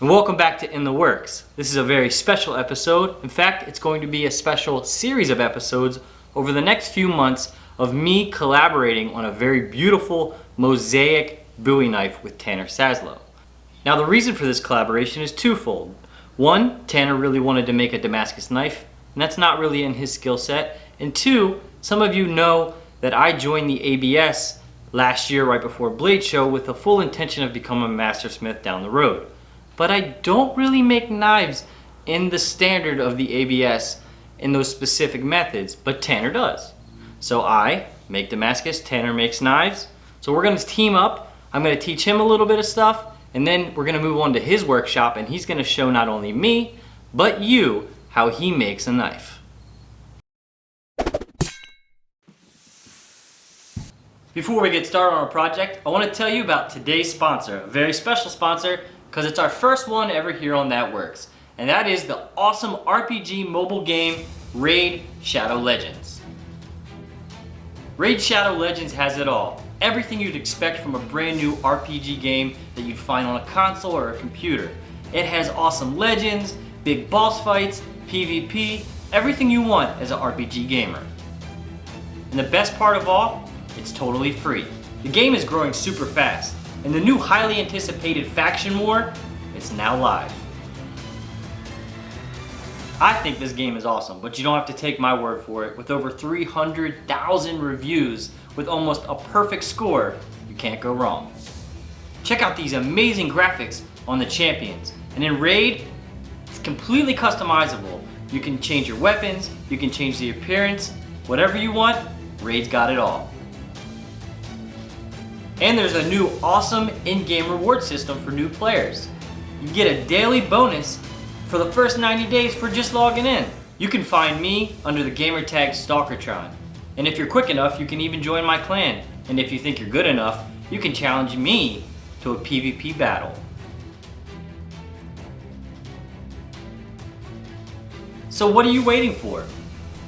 And welcome back to In the Works. This is a very special episode. In fact, it's going to be a special series of episodes over the next few months of me collaborating on a very beautiful Mosaic Bowie knife with Tanner Saslow. Now the reason for this collaboration is twofold. One, Tanner really wanted to make a Damascus knife, and that's not really in his skill set. And two, some of you know that I joined the ABS last year right before Blade Show with the full intention of becoming a mastersmith down the road. But I don't really make knives in the standard of the ABS in those specific methods, but Tanner does. So I make Damascus, Tanner makes knives. So we're gonna team up. I'm gonna teach him a little bit of stuff, and then we're gonna move on to his workshop, and he's gonna show not only me, but you how he makes a knife. Before we get started on our project, I want to tell you about today's sponsor, a very special sponsor, because it's our first one ever here on That Works, and that is the awesome RPG mobile game Raid Shadow Legends. Raid Shadow Legends has it all. Everything you'd expect from a brand new RPG game that you'd find on a console or a computer. It has awesome legends, big boss fights, PvP, everything you want as an RPG gamer. And the best part of all, it's totally free. The game is growing super fast, and the new highly anticipated faction war, it's now live. I think this game is awesome, but you don't have to take my word for it. With over 300,000 reviews, with almost a perfect score, you can't go wrong. Check out these amazing graphics on the champions. And in Raid, it's completely customizable. You can change your weapons, you can change the appearance, whatever you want, Raid's got it all. And there's a new awesome in-game reward system for new players. You get a daily bonus for the first 90 days for just logging in. You can find me under the gamer tag Stalkertron. And if you're quick enough, you can even join my clan. And if you think you're good enough, you can challenge me to a PvP battle. So what are you waiting for?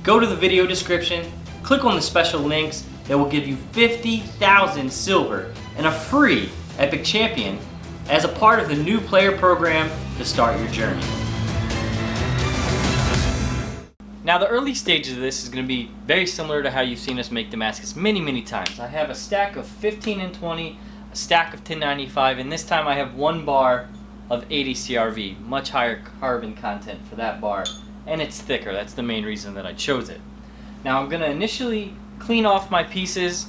Go to the video description, click on the special links that will give you 50,000 silver and a free Epic Champion as a part of the new player program to start your journey. Now the early stages of this is going to be very similar to how you've seen us make Damascus many times. I have a stack of 15 and 20, a stack of 1095, and this time I have one bar of 80 CRV, much higher carbon content for that bar, and it's thicker. That's the main reason that I chose it. Now I'm going to initially clean off my pieces,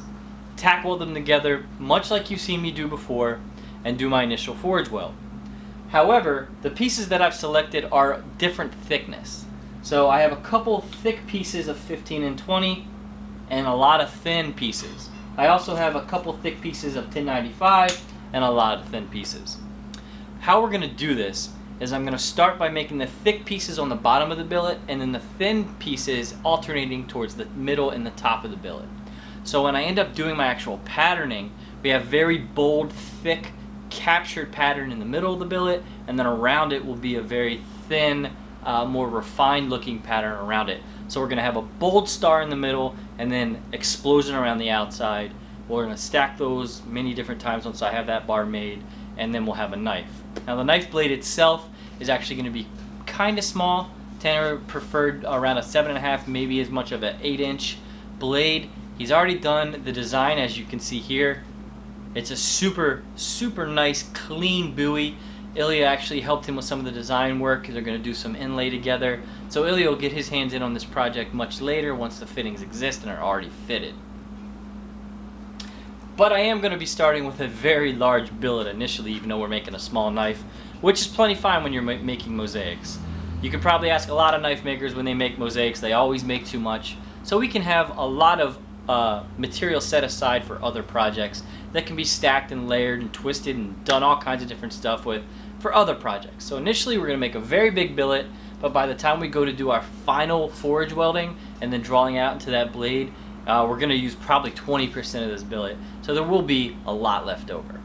tack weld them together, much like you've seen me do before, and do my initial forge weld. However, the pieces that I've selected are different thickness. So I have a couple thick pieces of 15 and 20, and a lot of thin pieces. I also have a couple thick pieces of 1095, and a lot of thin pieces. How we're going to do this is I'm going to start by making the thick pieces on the bottom of the billet, and then the thin pieces alternating towards the middle and the top of the billet. So when I end up doing my actual patterning, we have very bold, thick, captured pattern in the middle of the billet, and then around it will be a very thin, more refined looking pattern around it. So we're going to have a bold star in the middle, and then explosion around the outside. We're going to stack those many different times once I have that bar made, and then we'll have a knife. Now the knife blade itself is actually going to be kind of small. Tanner preferred around a 7.5, maybe as much of an 8-inch blade. He's already done the design, as you can see here. It's a super nice clean Bowie. Ilya actually helped him with some of the design work. They're going to do some inlay together. So Ilya will get his hands in on this project much later once the fittings exist and are already fitted. But I am going to be starting with a very large billet initially, even though we're making a small knife, which is plenty fine when you're making mosaics. You could probably ask a lot of knife makers when they make mosaics, they always make too much. So we can have a lot of material set aside for other projects that can be stacked and layered and twisted and done all kinds of different stuff with for other projects. So initially we're going to make a very big billet, but by the time we go to do our final forge welding and then drawing out into that blade, we're going to use probably 20% of this billet, so there will be a lot left over.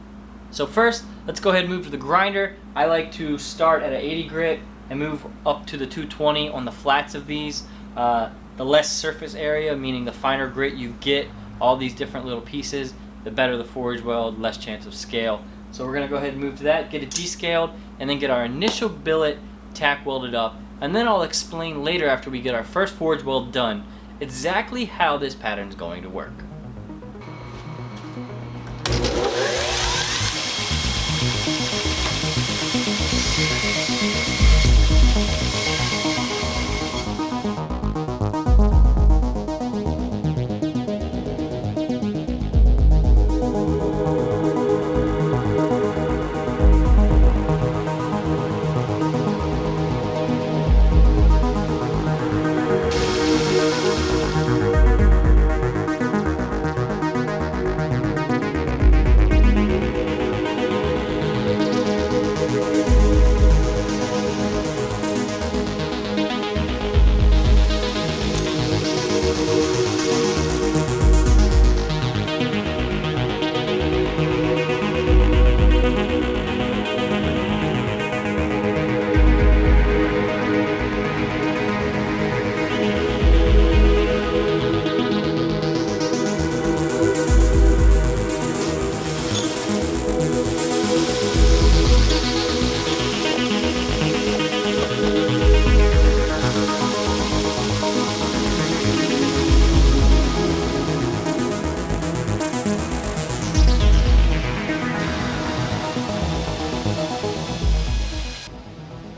So first, let's go ahead and move to the grinder. I like to start at an 80 grit and move up to the 220 on the flats of these. The less surface area, meaning the finer grit you get all these different little pieces, the better the forge weld, less chance of scale. So we're gonna go ahead and move to that, get it descaled, and then get our initial billet tack welded up. And then I'll explain later, after we get our first forge weld done, exactly how this pattern is going to work.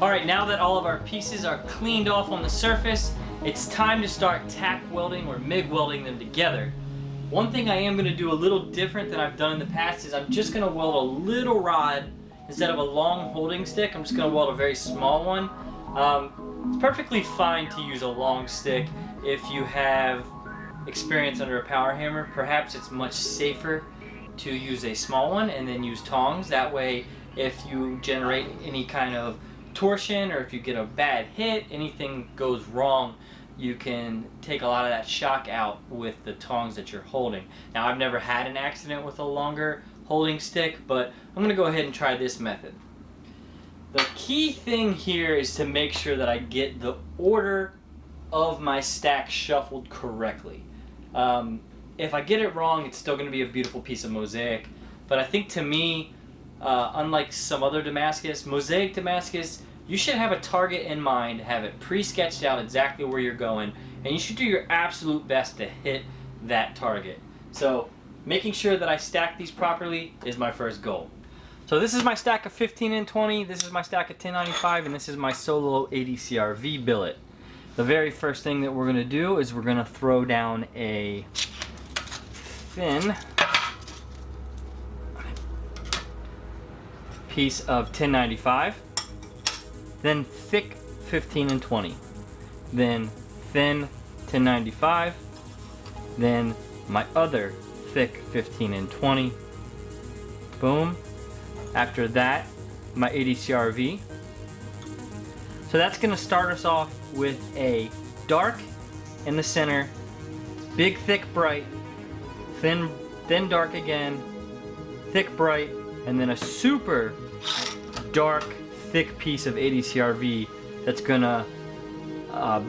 Alright, now that all of our pieces are cleaned off on the surface, it's time to start tack welding or MIG welding them together. One thing I am going to do a little different than I've done in the past is I'm just going to weld a little rod instead of a long holding stick. I'm just going to weld a very small one. It's perfectly fine to use a long stick if you have experience under a power hammer. Perhaps it's much safer to use a small one and then use tongs. That way, if you generate any kind of torsion or if you get a bad hit, anything goes wrong, you can take a lot of that shock out with the tongs that you're holding. Now, I've never had an accident with a longer holding stick, but I'm going to go ahead and try this method. The key thing here is to make sure that I get the order of my stack shuffled correctly. If I get it wrong, it's still going to be a beautiful piece of mosaic, but I think to me, unlike some other Damascus, Mosaic Damascus, you should have a target in mind, have it pre-sketched out exactly where you're going, and you should do your absolute best to hit that target. So making sure that I stack these properly is my first goal. So this is my stack of 15 and 20, this is my stack of 1095, and this is my solo 80 CRV billet. The very first thing that we're going to do is we're going to throw down a thin piece of 1095, then thick 15 and 20, then thin 1095, then my other thick 15 and 20, boom. After that, my 80 CRV. So that's going to start us off with a dark in the center, big, thick, bright, thin, dark again, thick, bright, and then a super dark, thick piece of 80 CRV that's gonna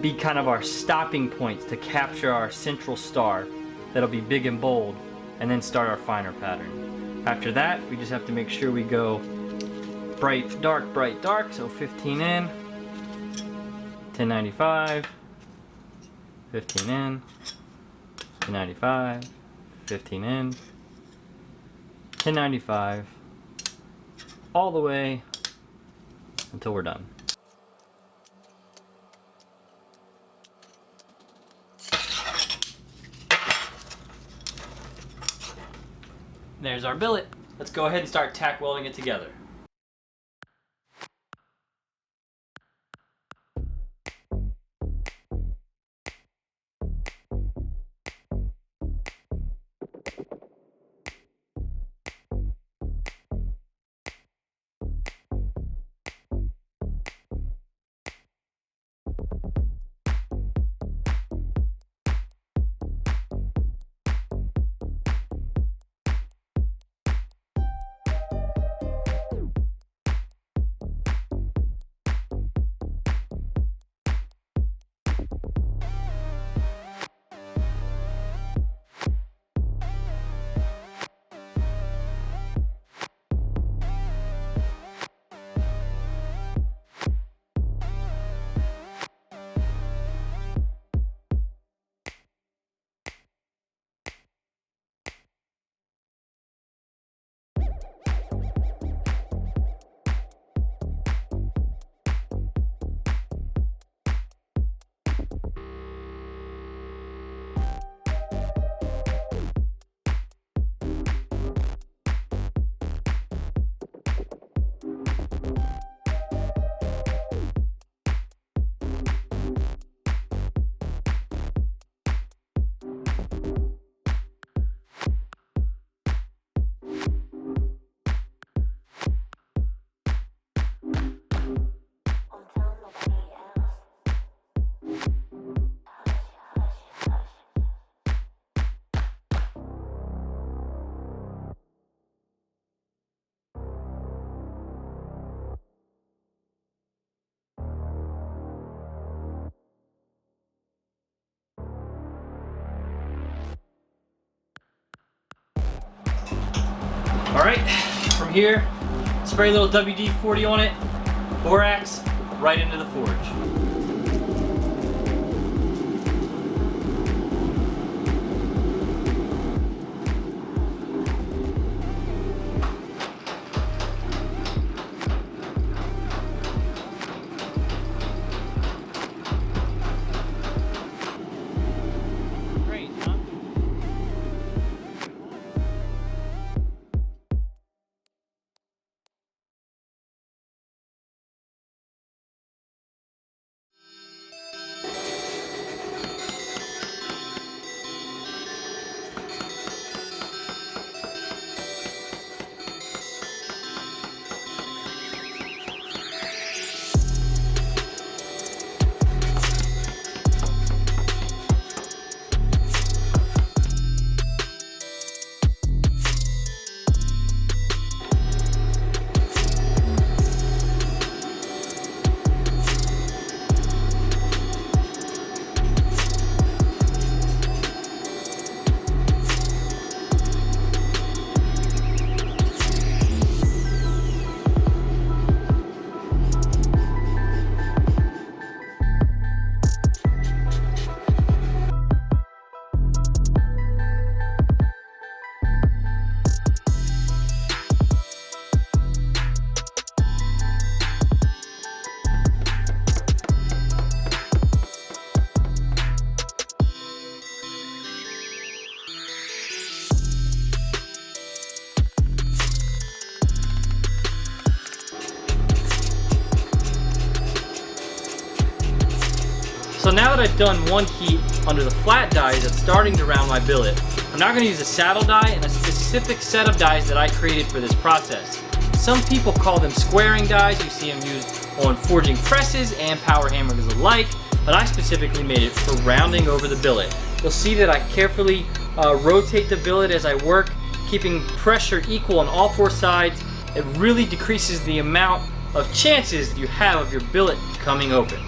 be kind of our stopping points to capture our central star. That'll be big and bold, and then start our finer pattern. After that, we just have to make sure we go bright, dark, so 15 in, 1095, 15 in, 1095, 15 in, 1095, all the way until we're done. There's our billet. Let's go ahead and start tack welding it together. All right, from here, spray a little WD-40 on it, borax, right into the forge. So now that I've done one heat under the flat dies that's starting to round my billet, I'm now going to use a saddle die and a specific set of dies that I created for this process. Some people call them squaring dies. You see them used on forging presses and power hammers alike, but I specifically made it for rounding over the billet. You'll see that I carefully rotate the billet as I work, keeping pressure equal on all four sides. It really decreases the amount of chances you have of your billet coming open.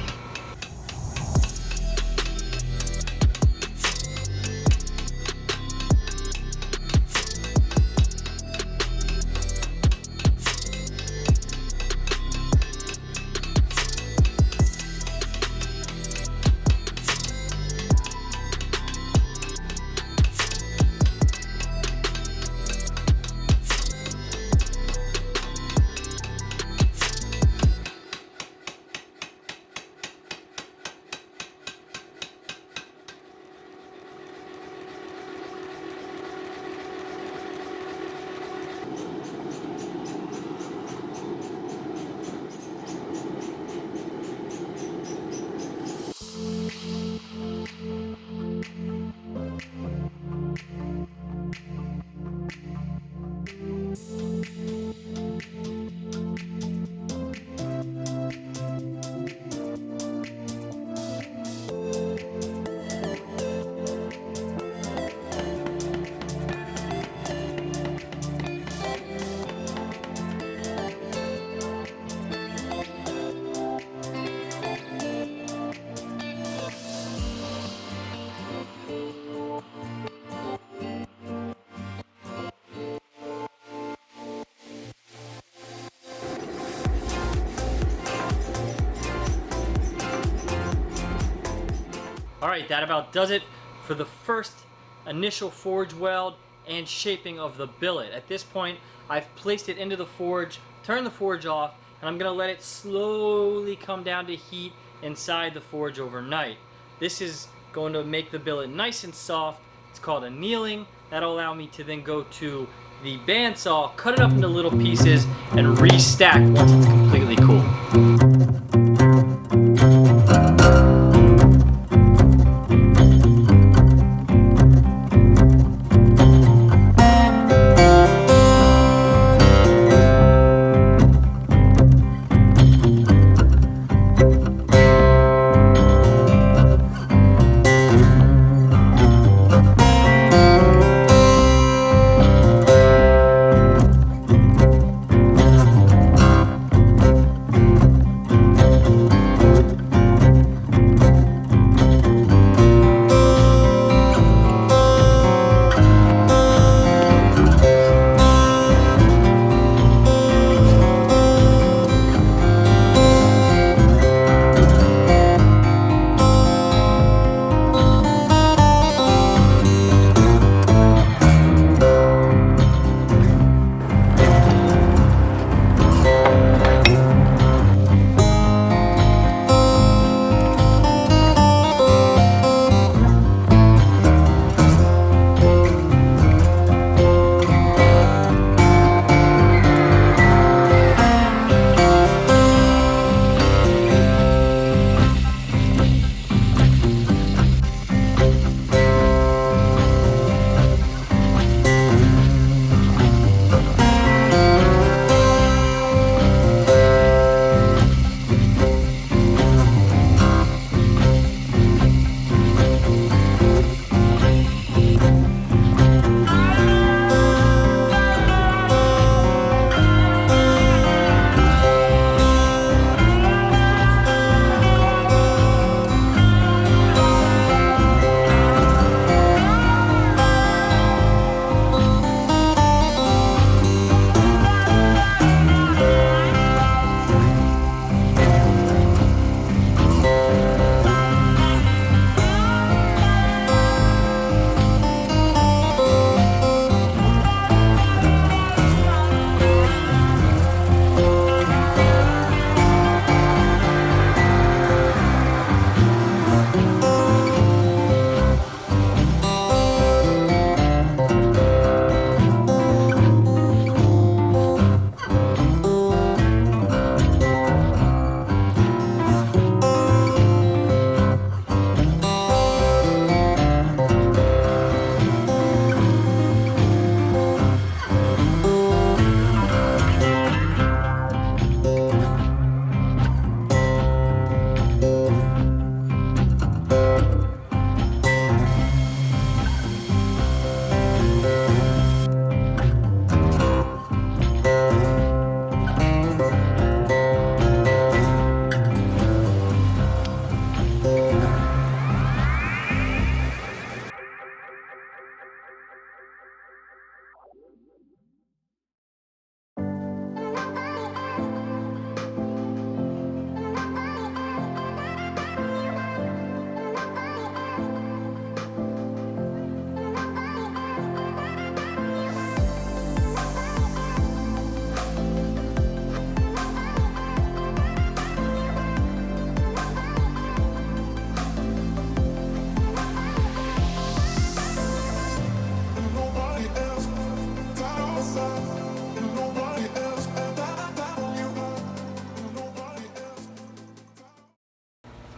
Alright, that about does it for the first initial forge weld and shaping of the billet. At this point, I've placed it into the forge, turned the forge off, and I'm going to let it slowly come down to heat inside the forge overnight. This is going to make the billet nice and soft. It's called annealing. That'll allow me to then go to the bandsaw, cut it up into little pieces, and restack once it's completely cool.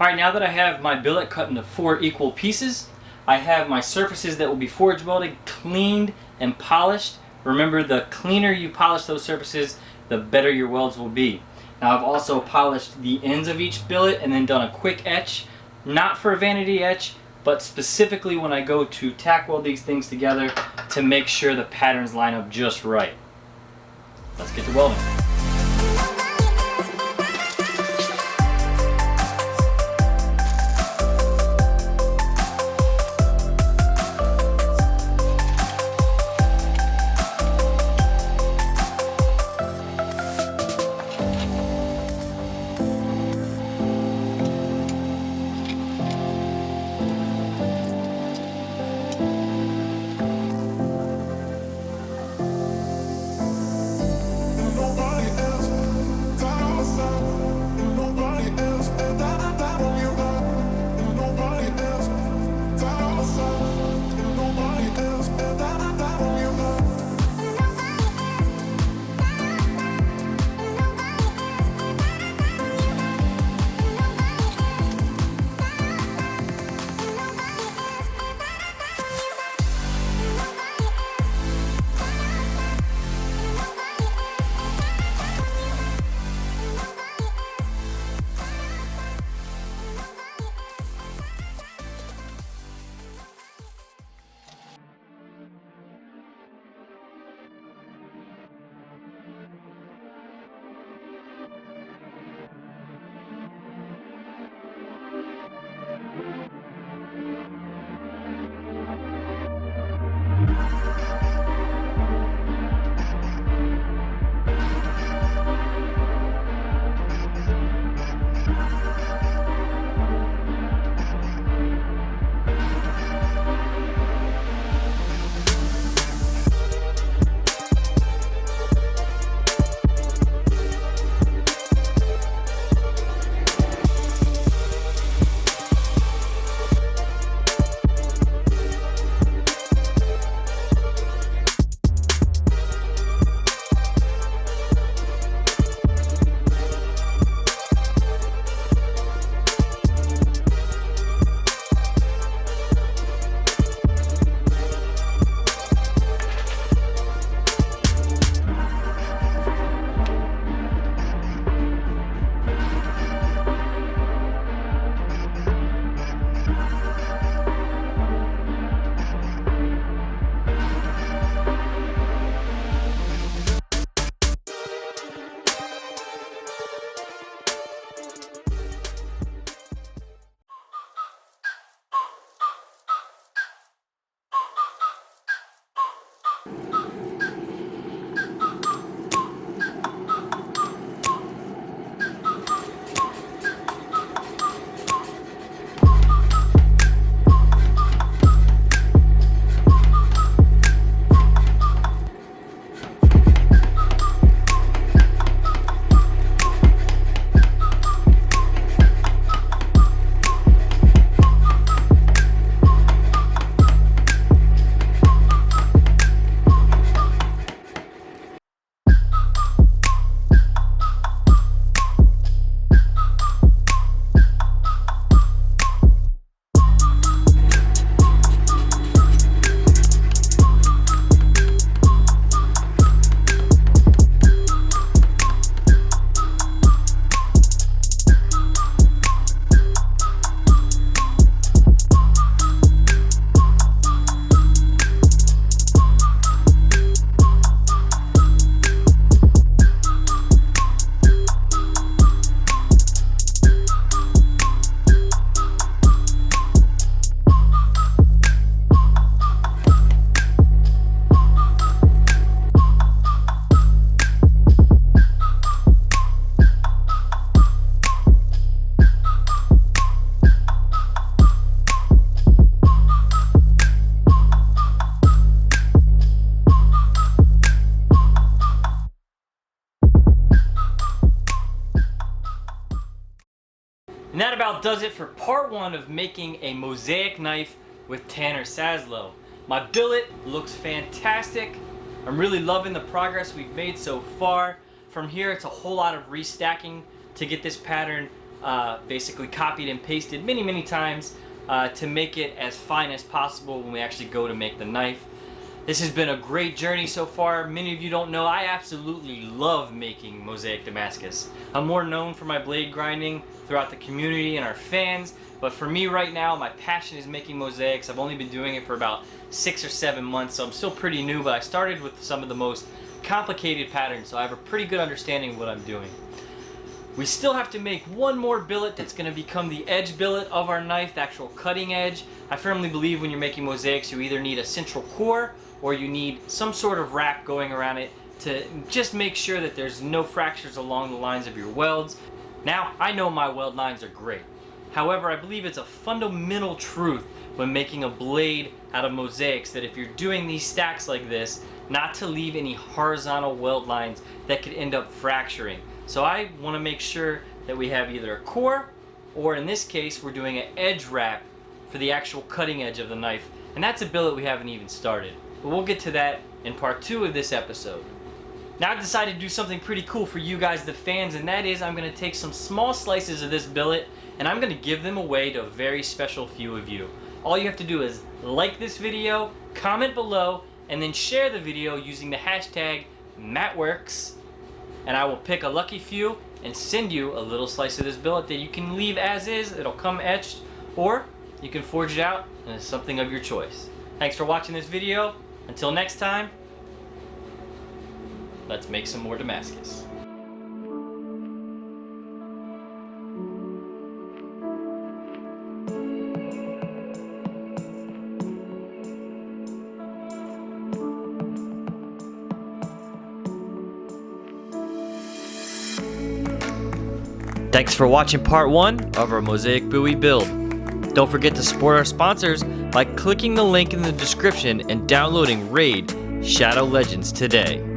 Alright, now that I have my billet cut into 4 equal pieces, I have my surfaces that will be forge welded, cleaned and polished. Remember, the cleaner you polish those surfaces, the better your welds will be. Now I've also polished the ends of each billet and then done a quick etch, not for a vanity etch, but specifically when I go to tack weld these things together to make sure the patterns line up just right. Let's get to welding. And that about does it for part 1 of making a mosaic knife with Tanner Saslow. My billet looks fantastic. I'm really loving the progress we've made so far. From here, it's a whole lot of restacking to get this pattern basically copied and pasted many times to make it as fine as possible when we actually go to make the knife. This has been a great journey so far. Many of you don't know, I absolutely love making Mosaic Damascus. I'm more known for my blade grinding throughout the community and our fans, but for me right now, my passion is making mosaics. I've only been doing it for about 6 or 7 months, so I'm still pretty new, but I started with some of the most complicated patterns, so I have a pretty good understanding of what I'm doing. We still have to make one more billet that's going to become the edge billet of our knife, the actual cutting edge. I firmly believe when you're making mosaics, you either need a central core or you need some sort of wrap going around it to just make sure that there's no fractures along the lines of your welds. Now, I know my weld lines are great. However, I believe it's a fundamental truth when making a blade out of mosaics that if you're doing these stacks like this, not to leave any horizontal weld lines that could end up fracturing. So I want to make sure that we have either a core, or in this case, we're doing an edge wrap for the actual cutting edge of the knife. And that's a billet we haven't even started. But we'll get to that in part 2 of this episode. Now I've decided to do something pretty cool for you guys, the fans, and that is I'm going to take some small slices of this billet and I'm going to give them away to a very special few of you. All you have to do is like this video, comment below, and then share the video using the hashtag MattWorks, and I will pick a lucky few and send you a little slice of this billet that you can leave as is. It'll come etched, or you can forge it out and it's something of your choice. Thanks for watching this video. Until next time, let's make some more Damascus. Thanks for watching part 1 of our Mosaic Bowie build. Don't forget to support our sponsors by clicking the link in the description and downloading Raid Shadow Legends today.